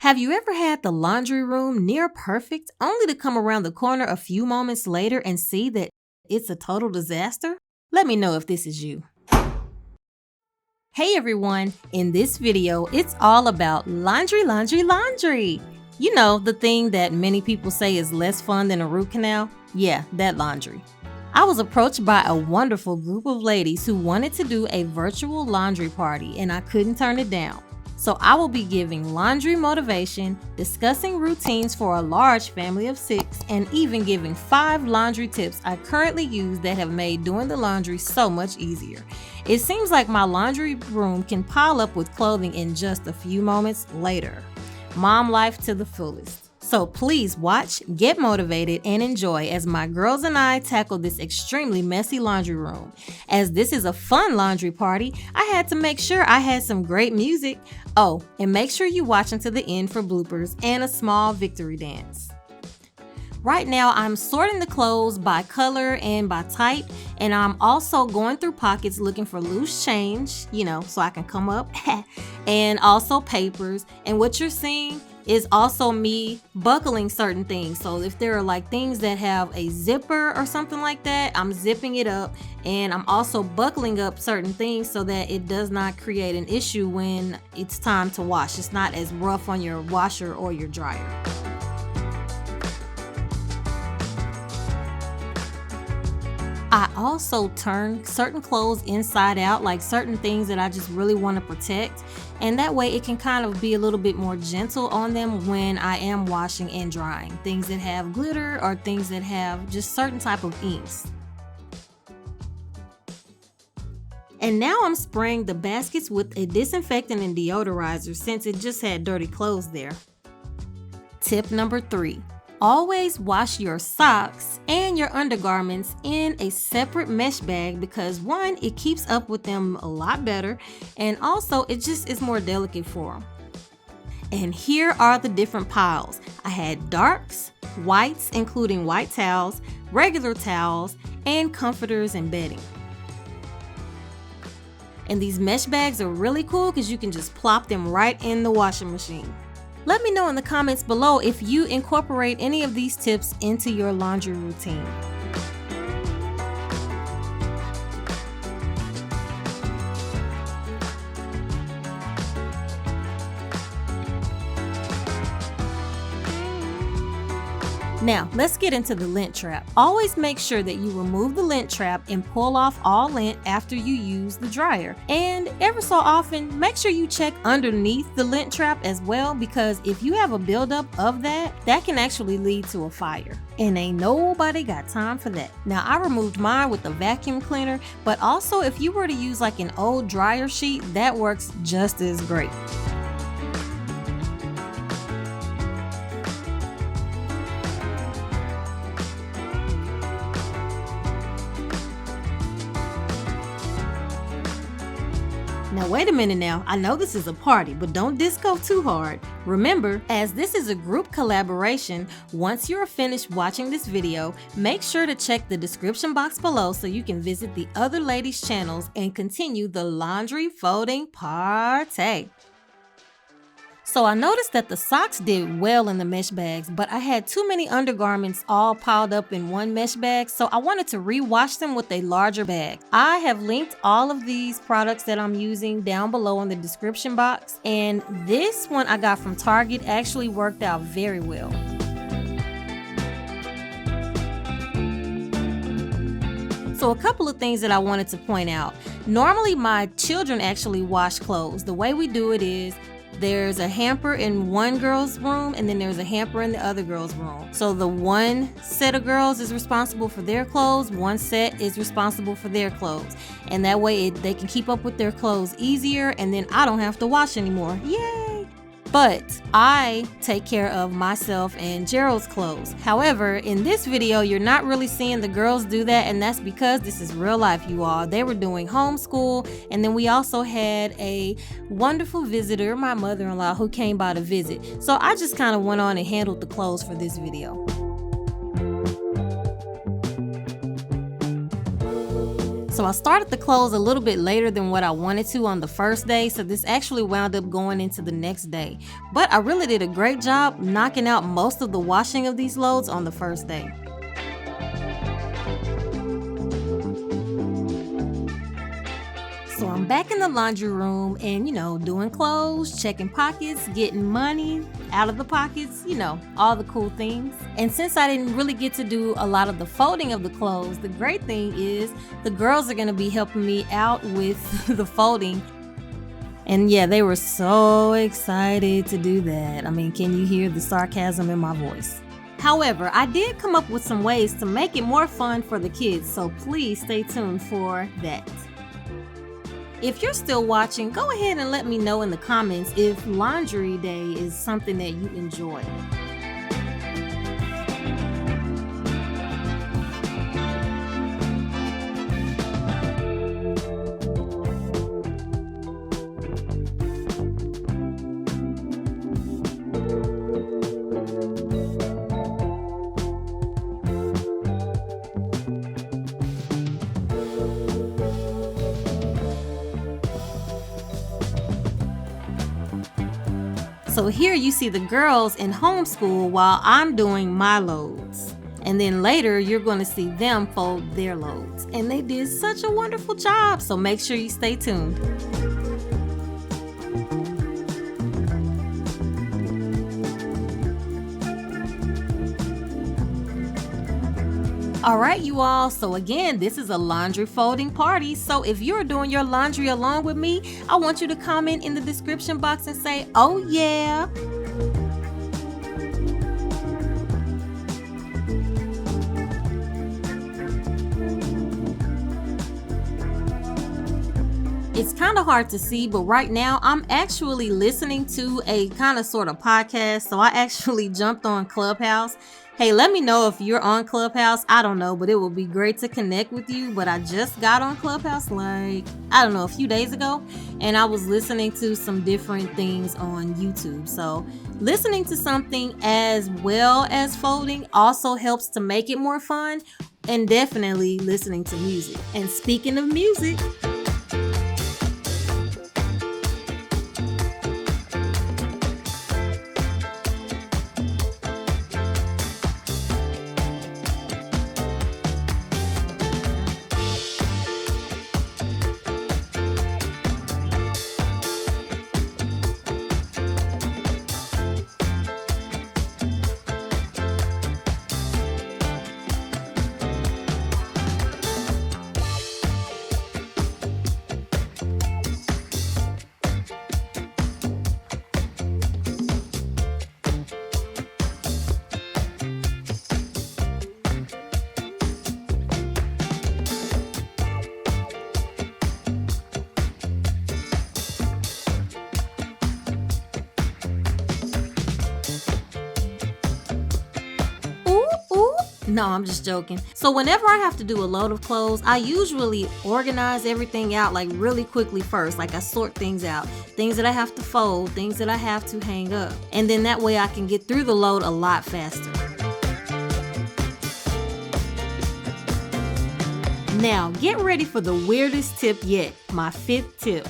Have you ever had the laundry room near perfect only to come around the corner a few moments later and see that it's a total disaster? Let me know if this is you. Hey everyone, in this video, it's all about laundry. You know, the thing that many people say is less fun than a root canal? Yeah, that laundry. I was approached by a wonderful group of ladies who wanted to do a virtual laundry party and I couldn't turn it down. So I will be giving laundry motivation, discussing routines for a large family of 6, and even giving 5 laundry tips I currently use that have made doing the laundry so much easier. It seems like my laundry room can pile up with clothing in just a few moments later. Mom life to the fullest. So please watch, get motivated, and enjoy as my girls and I tackle this extremely messy laundry room. As this is a fun laundry party, I had to make sure I had some great music. Oh, and make sure you watch until the end for bloopers and a small victory dance. Right now, I'm sorting the clothes by color and by type, and I'm also going through pockets looking for loose change, so I can come up, and also papers. And what you're seeing is also me buckling certain things. So if there are like things that have a zipper or something like that, I'm zipping it up, and I'm also buckling up certain things so that it does not create an issue when it's time to wash. It's not as rough on your washer or your dryer. I also turn certain clothes inside out, like certain things that I just really want to protect, and that way it can kind of be a little bit more gentle on them when I am washing and drying. Things that have glitter or things that have just certain type of inks. And now I'm spraying the baskets with a disinfectant and deodorizer since it just had dirty clothes there. Tip number 3. Always wash your socks and your undergarments in a separate mesh bag because 1, it keeps up with them a lot better, and also it just is more delicate for them. And here are the different piles. I had darks, whites including white towels, regular towels, and comforters and bedding. And these mesh bags are really cool because you can just plop them right in the washing machine. Let me know in the comments below if you incorporate any of these tips into your laundry routine. Now, let's get into the lint trap. Always make sure that you remove the lint trap and pull off all lint after you use the dryer. And ever so often, make sure you check underneath the lint trap as well, because if you have a buildup of that can actually lead to a fire. And ain't nobody got time for that. Now, I removed mine with a vacuum cleaner, but also if you were to use like an old dryer sheet, that works just as great. Now wait a minute now, I know this is a party, but don't disco too hard. Remember, as this is a group collaboration, once you're finished watching this video, make sure to check the description box below so you can visit the other ladies' channels and continue the laundry folding party. So I noticed that the socks did well in the mesh bags, but I had too many undergarments all piled up in one mesh bag, so I wanted to rewash them with a larger bag. I have linked all of these products that I'm using down below in the description box, and this one I got from Target actually worked out very well. So a couple of things that I wanted to point out. Normally my children actually wash clothes. The way we do it is there's a hamper in one girl's room and then there's a hamper in the other girl's room. So the one set of girls is responsible for their clothes, one set is responsible for their clothes. And that way they can keep up with their clothes easier, and then I don't have to wash anymore. Yay! But I take care of myself and Gerald's clothes. However, in this video, you're not really seeing the girls do that, and that's because this is real life, you all. They were doing homeschool, and then we also had a wonderful visitor, my mother-in-law, who came by to visit. So I just kind of went on and handled the clothes for this video. So I started the clothes a little bit later than what I wanted to on the first day, so this actually wound up going into the next day. But I really did a great job knocking out most of the washing of these loads on the first day. So I'm back in the laundry room and, doing clothes, checking pockets, getting money out of the pockets, all the cool things. And since I didn't really get to do a lot of the folding of the clothes, the great thing is the girls are going to be helping me out with the folding. And yeah, they were so excited to do that. I mean, can you hear the sarcasm in my voice? However, I did come up with some ways to make it more fun for the kids, so please stay tuned for that. If you're still watching, go ahead and let me know in the comments if laundry day is something that you enjoy. So here you see the girls in homeschool while I'm doing my loads. And then later you're going to see them fold their loads. And they did such a wonderful job, so make sure you stay tuned. Alright you all, so again, this is a laundry folding party, so if you're doing your laundry along with me, I want you to comment in the description box and say, oh yeah! It's kind of hard to see, but right now I'm actually listening to a kind of sort of podcast, so I actually jumped on Clubhouse. Hey, let me know if you're on Clubhouse. I don't know, but it would be great to connect with you. But I just got on Clubhouse a few days ago, and I was listening to some different things on YouTube. So listening to something as well as folding also helps to make it more fun, and definitely listening to music. And speaking of music, no, I'm just joking. So whenever I have to do a load of clothes, I usually organize everything out really quickly first. I sort things out. Things that I have to fold, things that I have to hang up. And then that way I can get through the load a lot faster. Now, get ready for the weirdest tip yet, my 5th tip.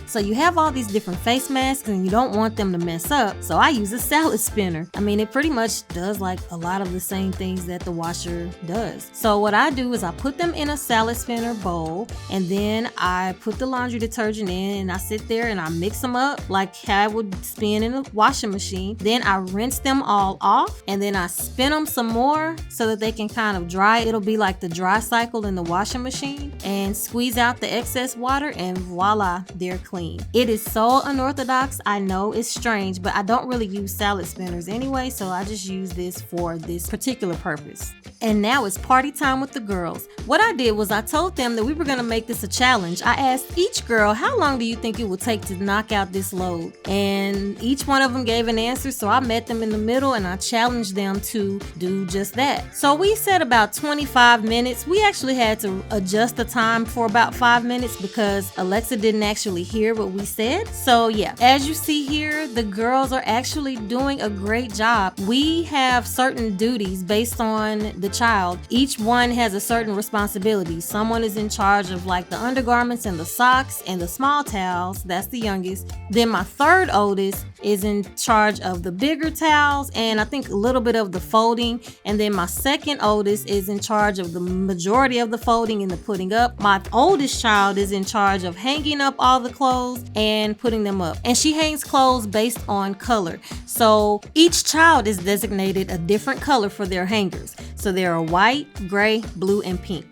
So you have all these different face masks and you don't want them to mess up, so I use a salad spinner. I mean, it pretty much does a lot of the same things that the washer does. So what I do is I put them in a salad spinner bowl, and then I put the laundry detergent in, and I sit there and I mix them up like how I would spin in a washing machine. Then I rinse them all off, and then I spin them some more so that they can kind of dry. It'll be like the dry cycle in the washing machine, and squeeze out the excess water, and voila, they're clean. It is so unorthodox. I know it's strange, but I don't really use salad spinners anyway, so I just use this for this particular purpose. And now it's party time with the girls. What I did was I told them that we were going to make this a challenge. I asked each girl, how long do you think it would take to knock out this load? And each one of them gave an answer, so I met them in the middle and I challenged them to do just that. So we said about 25 minutes. We actually had to adjust the time for about 5 minutes because Alexa didn't actually hear hear what we said. So yeah, as you see here, the girls are actually doing a great job. We have certain duties based on the child. Each one has a certain responsibility. Someone is in charge of like the undergarments and the socks and the small towels. That's the youngest. Then my third oldest is in charge of the bigger towels and I think a little bit of the folding. And then my second oldest is in charge of the majority of the folding and the putting up. My oldest child is in charge of hanging up all the clothes and putting them up. And she hangs clothes based on color. So each child is designated a different color for their hangers. So there are white, gray, blue, and pink.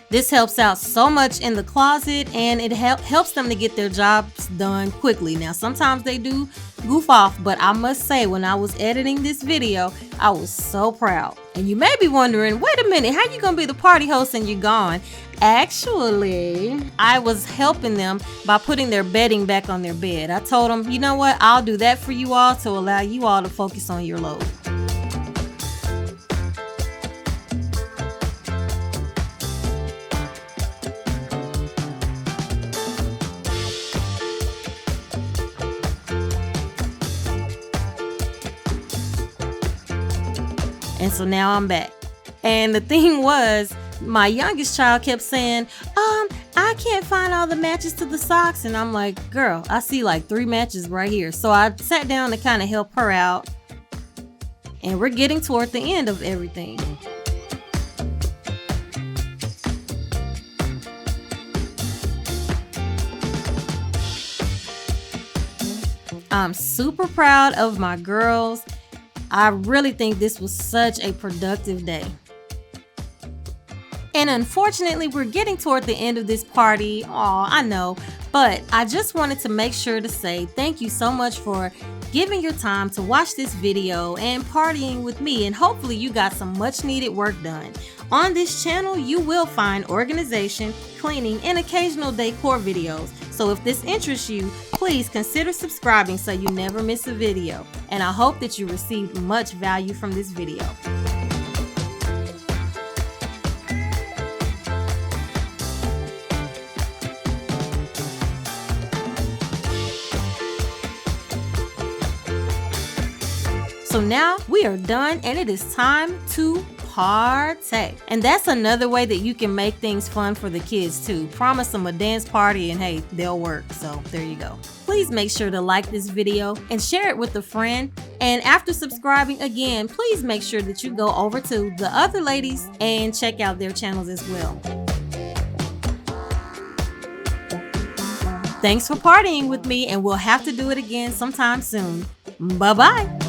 This helps out so much in the closet and it helps them to get their jobs done quickly. Now, sometimes they do goof off, but I must say when I was editing this video, I was so proud. And you may be wondering, wait a minute, how you gonna be the party host and you're gone? Actually, I was helping them by putting their bedding back on their bed. I told them, you know what, I'll do that for you all to allow you all to focus on your load. And so now I'm back. And the thing was, my youngest child kept saying, I can't find all the matches to the socks. And I'm like, girl, I see like 3 matches right here. So I sat down to kind of help her out. And we're getting toward the end of everything. I'm super proud of my girls. I really think this was such a productive day. And unfortunately, we're getting toward the end of this party. Aw, I know. But I just wanted to make sure to say thank you so much for giving your time to watch this video and partying with me. And hopefully you got some much needed work done. On this channel, you will find organization, cleaning, and occasional decor videos. So if this interests you, please consider subscribing so you never miss a video. And I hope that you received much value from this video. So now we are done and it is time to party. And that's another way that you can make things fun for the kids too. Promise them a dance party and hey, they'll work. So there you go. Please make sure to like this video and share it with a friend. And after subscribing again, please make sure that you go over to the other ladies and check out their channels as well. Thanks for partying with me and we'll have to do it again sometime soon. Bye-bye.